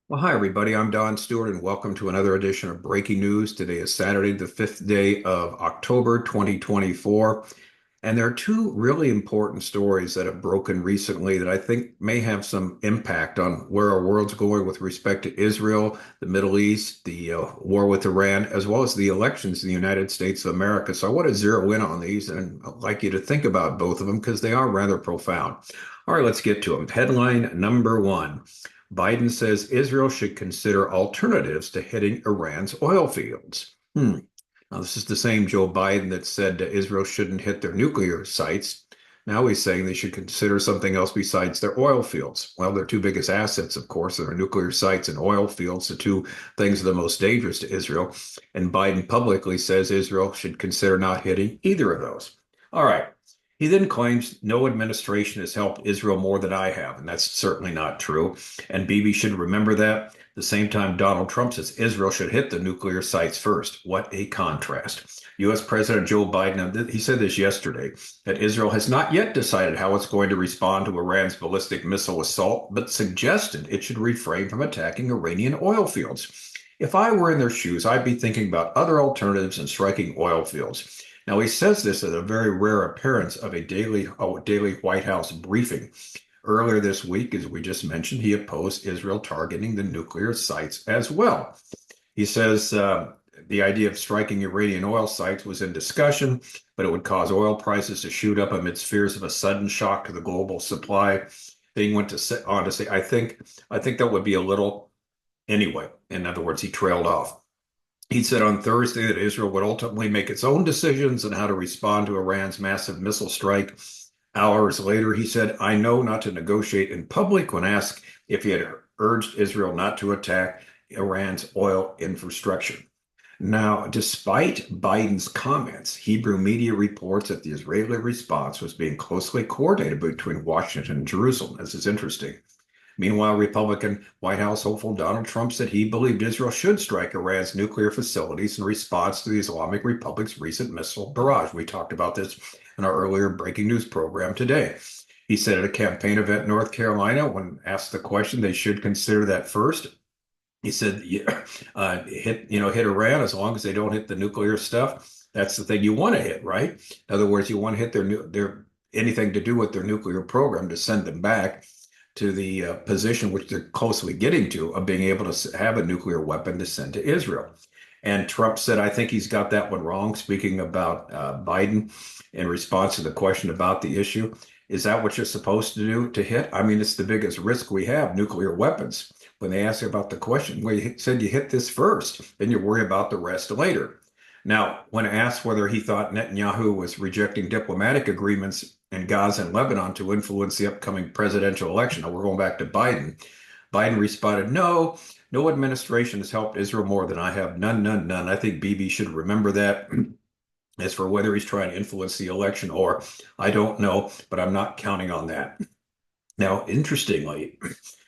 Well, hi, everybody. I'm Don Stewart, and welcome to another edition of Breaking News. Today is Saturday, the 5th day of October, 2024. And there are two really important stories that have broken recently that I think may have some impact on where our world's going with respect to Israel, the Middle East, the war with Iran, as well as the elections in the United States of America. So I want to zero in on these, and I'd like you to think about both of them because they are rather profound. All right, let's get to them. Headline number one. Biden says Israel should consider alternatives to hitting Iran's oil fields. Now, this is the same Joe Biden that said Israel shouldn't hit their nuclear sites. Now he's saying they should consider something else besides their oil fields. Well, their two biggest assets, of course, are nuclear sites and oil fields, the two things that are the most dangerous to Israel. And Biden publicly says Israel should consider not hitting either of those. All right. He then claims no administration has helped Israel more than I have, and that's certainly not true. And Bibi should remember that. At the same time, Donald Trump says Israel should hit the nuclear sites first. What a contrast. U.S. President Joe Biden, he said this yesterday, that Israel has not yet decided how it's going to respond to Iran's ballistic missile assault, but suggested it should refrain from attacking Iranian oil fields. If I were in their shoes, I'd be thinking about other alternatives and striking oil fields. Now, he says this at a very rare appearance of a daily White House briefing. Earlier this week, as we just mentioned, he opposed Israel targeting the nuclear sites as well. He says the idea of striking Iranian oil sites was in discussion, but it would cause oil prices to shoot up amidst fears of a sudden shock to the global supply. Then he went on to say, I think that would be a little anyway. In other words, he trailed off. He said on Thursday that Israel would ultimately make its own decisions on how to respond to Iran's massive missile strike. Hours later, he said, I know not to negotiate in public when asked if he had urged Israel not to attack Iran's oil infrastructure. Now, despite Biden's comments, Hebrew media reports that the Israeli response was being closely coordinated between Washington and Jerusalem. This is interesting. Meanwhile, Republican White House hopeful Donald Trump said he believed Israel should strike Iran's nuclear facilities in response to the Islamic Republic's recent missile barrage. We talked about this in our earlier breaking news program today. He said at a campaign event in North Carolina, when asked the question, they should consider that first. He said, hit Iran as long as they don't hit the nuclear stuff. That's the thing you want to hit, right? In other words, you want to hit their anything to do with their nuclear program to send them back to the position which they're closely getting to of being able to have a nuclear weapon to send to Israel. And Trump said, I think he's got that one wrong, speaking about Biden in response to the question about the issue. Is that what you're supposed to do to hit? I mean, it's the biggest risk we have, nuclear weapons. When they asked about the question, well, he said you hit this first, then you worry about the rest later. Now, when asked whether he thought Netanyahu was rejecting diplomatic agreements in Gaza and Lebanon to influence the upcoming presidential election, now we're going back to Biden. Biden responded, no administration has helped Israel more than I have. None, none, none. I think Bibi should remember that. As for whether he's trying to influence the election or I don't know, but I'm not counting on that. Now, interestingly,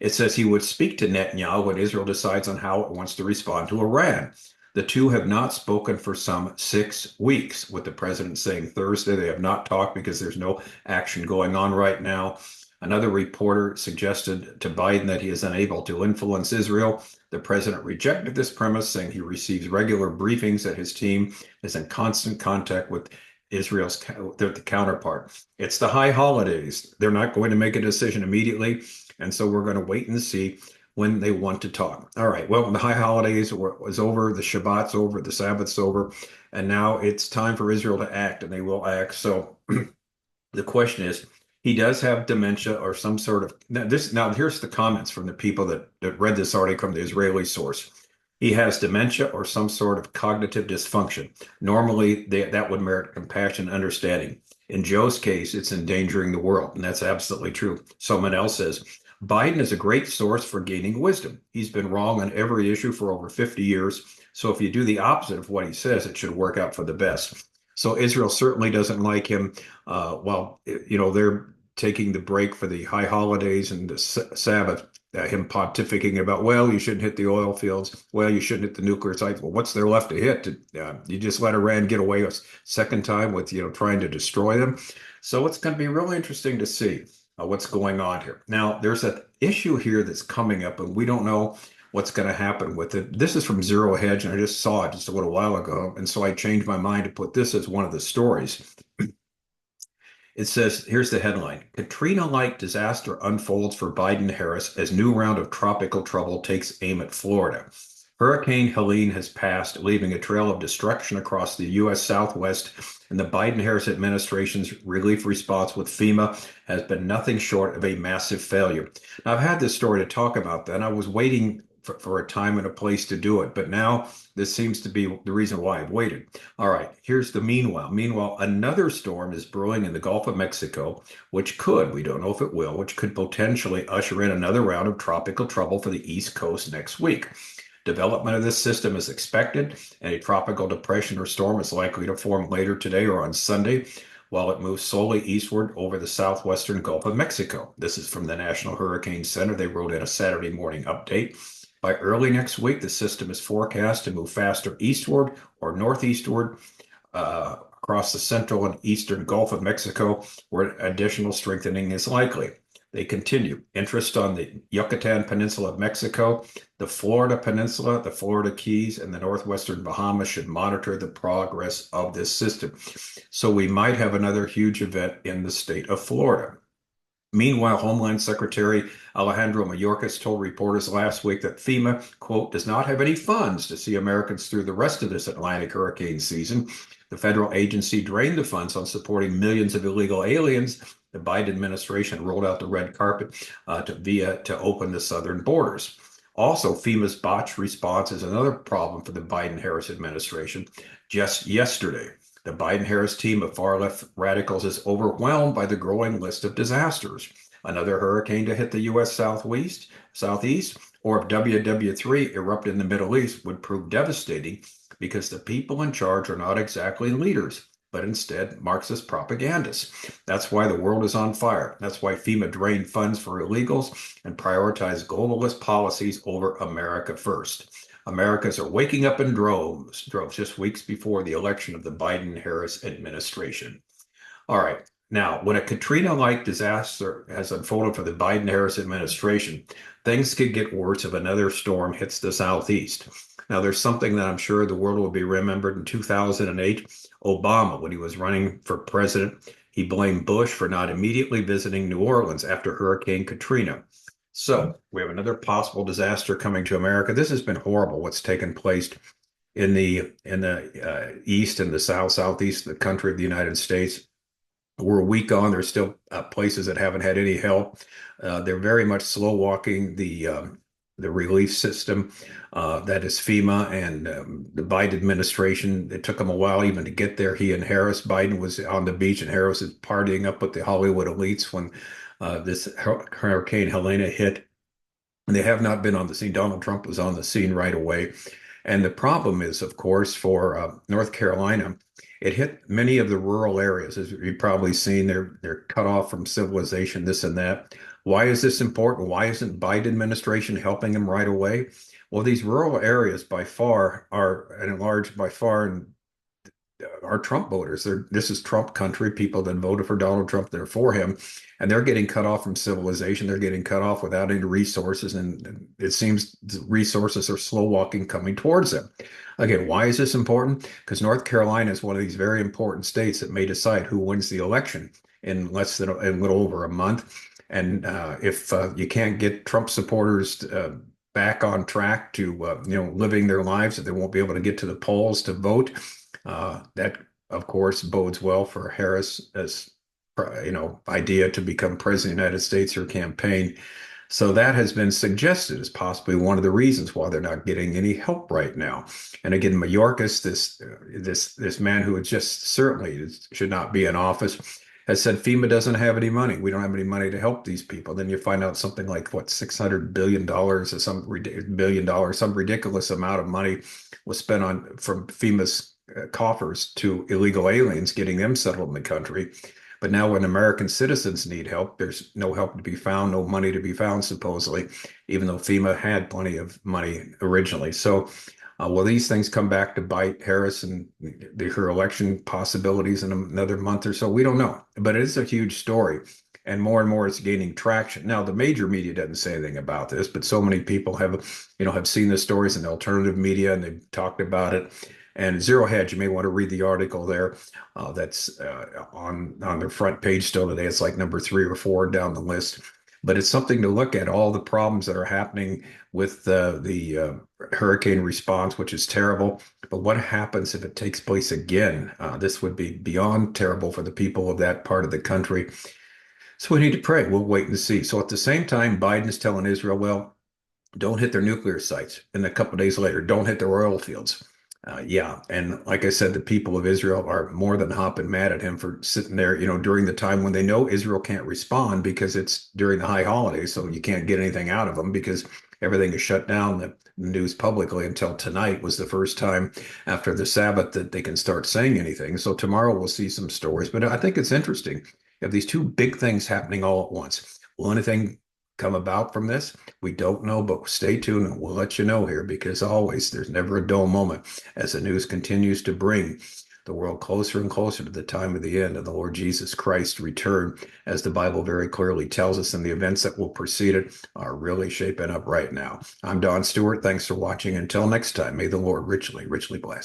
it says he would speak to Netanyahu when Israel decides on how it wants to respond to Iran. The two have not spoken for some 6 weeks, with the president saying Thursday they have not talked because there's no action going on right now. Another reporter suggested to Biden that he is unable to influence Israel. The president rejected this premise, saying he receives regular briefings that his team is in constant contact with Israel's the counterpart. It's the high holidays. They're not going to make a decision immediately, and so we're going to wait and see when they want to talk. All right, well, the high holidays was over, the Shabbat's over, the Sabbath's over, and now it's time for Israel to act, and they will act. So the question is, he does have dementia or some sort of now here's the comments from the people that read this article from the Israeli source. He has dementia or some sort of cognitive dysfunction. Normally, that would merit compassion and understanding. In Joe's case, it's endangering the world, and that's absolutely true. Someone else says, Biden is a great source for gaining wisdom. He's been wrong on every issue for over 50 years. So if you do the opposite of what he says, it should work out for the best. So Israel certainly doesn't like him. They're taking the break for the high holidays and the Sabbath, him pontificating about, well, you shouldn't hit the oil fields. Well, you shouldn't hit the nuclear sites. Well, what's there left to hit? You just let Iran get away a second time with, trying to destroy them. So it's going to be really interesting to see what's going on here. Now, there's an issue here that's coming up, and we don't know what's going to happen with it. This is from Zero Hedge, and I just saw it just a little while ago. And so I changed my mind to put this as one of the stories. It says, here's the headline: Katrina-like disaster unfolds for Biden-Harris as new round of tropical trouble takes aim at Florida. Hurricane Helene has passed, leaving a trail of destruction across the U.S. Southwest, and the Biden-Harris administration's relief response with FEMA has been nothing short of a massive failure. Now, I've had this story to talk about that, and I was waiting for a time and a place to do it, but now this seems to be the reason why I've waited. All right, here's the meanwhile. Meanwhile, another storm is brewing in the Gulf of Mexico, which could, we don't know if it will, which could potentially usher in another round of tropical trouble for the East Coast next week. Development of this system is expected, and a tropical depression or storm is likely to form later today or on Sunday, while it moves slowly eastward over the southwestern Gulf of Mexico. This is from the National Hurricane Center. They wrote in a Saturday morning update. By early next week, the system is forecast to move faster eastward or northeastward across the central and eastern Gulf of Mexico, where additional strengthening is likely. They continue. Interest on the Yucatan Peninsula of Mexico, the Florida Peninsula, the Florida Keys, and the northwestern Bahamas should monitor the progress of this system. So we might have another huge event in the state of Florida. Meanwhile, Homeland Secretary Alejandro Mayorkas told reporters last week that FEMA, quote, does not have any funds to see Americans through the rest of this Atlantic hurricane season. The federal agency drained the funds on supporting millions of illegal aliens. The Biden administration rolled out the red carpet to open the southern borders. Also, FEMA's botched response is another problem for the Biden-Harris administration. Just yesterday, the Biden-Harris team of far-left radicals is overwhelmed by the growing list of disasters. Another hurricane to hit the U.S. southeast, or if WW3 erupted in the Middle East would prove devastating because the people in charge are not exactly leaders, but instead Marxist propagandists. That's why the world is on fire. That's why FEMA drained funds for illegals and prioritized globalist policies over America first. Americans are waking up in droves just weeks before the election of the Biden-Harris administration. All right. Now, when a Katrina-like disaster has unfolded for the Biden-Harris administration, things could get worse if another storm hits the Southeast. Now, there's something that I'm sure the world will be remembered. In 2008, Obama, when he was running for president, he blamed Bush for not immediately visiting New Orleans after Hurricane Katrina. So we have another possible disaster coming to America. This has been horrible, what's taken place in the east and the southeast of the country of the United States. We're a week on. There's still places that haven't had any help. They're very much slow walking the relief system that is FEMA and the Biden administration. It took him a while even to get there. He and Harris, Biden was on the beach and Harris is partying up with the Hollywood elites when this Hurricane Helene hit. They have not been on the scene. Donald Trump was on the scene right away. And the problem is, of course, for North Carolina, it hit many of the rural areas. As you've probably seen, they're cut off from civilization, this and that. Why is this important? Why isn't Biden administration helping them right away? Well, these rural areas by far are, and enlarged by far, are Trump voters. This is Trump country, people that voted for Donald Trump, they're for him, and they're getting cut off from civilization. They're getting cut off without any resources, and it seems the resources are slow walking coming towards them. Again, why is this important? Because North Carolina is one of these very important states that may decide who wins the election in less than a little over a month. And if you can't get Trump supporters back on track to living their lives, that they won't be able to get to the polls to vote, that of course bodes well for Harris as idea to become president of the United States, her campaign. So that has been suggested as possibly one of the reasons why they're not getting any help right now. And again, Mayorkas, this man who just certainly should not be in office, has said FEMA doesn't have any money. We don't have any money to help these people. Then you find out something like $600 billion or some ridiculous amount of money was spent from FEMA's coffers to illegal aliens, getting them settled in the country. But now when American citizens need help, there's no help to be found, no money to be found, supposedly, even though FEMA had plenty of money originally. So will these things come back to bite Harris and her election possibilities in another month or so? We don't know, but it is a huge story. and more it's gaining traction. Now, the major media doesn't say anything about this, but so many people have seen the stories in the alternative media and they've talked about it. And Zero Hedge, you may want to read the article there. That's on their front page still today. It's like number 3 or 4 down the list. But it's something to look at, all the problems that are happening with the hurricane response, which is terrible. But what happens if it takes place again? This would be beyond terrible for the people of that part of the country. So we need to pray. We'll wait and see. So at the same time, Biden is telling Israel, well, don't hit their nuclear sites. And a couple of days later, don't hit their oil fields. Yeah. And like I said, the people of Israel are more than hopping mad at him for sitting there, during the time when they know Israel can't respond because it's during the high holidays. So you can't get anything out of them because everything is shut down. The news publicly until tonight was the first time after the Sabbath that they can start saying anything. So tomorrow we'll see some stories. But I think it's interesting. You have these two big things happening all at once. Will anything come about from this? We don't know, but stay tuned and we'll let you know here because always there's never a dull moment as the news continues to bring the world closer and closer to the time of the end of the Lord Jesus Christ's return, as the Bible very clearly tells us, and the events that will precede it are really shaping up right now. I'm Don Stewart. Thanks for watching. Until next time, may the Lord richly, richly bless.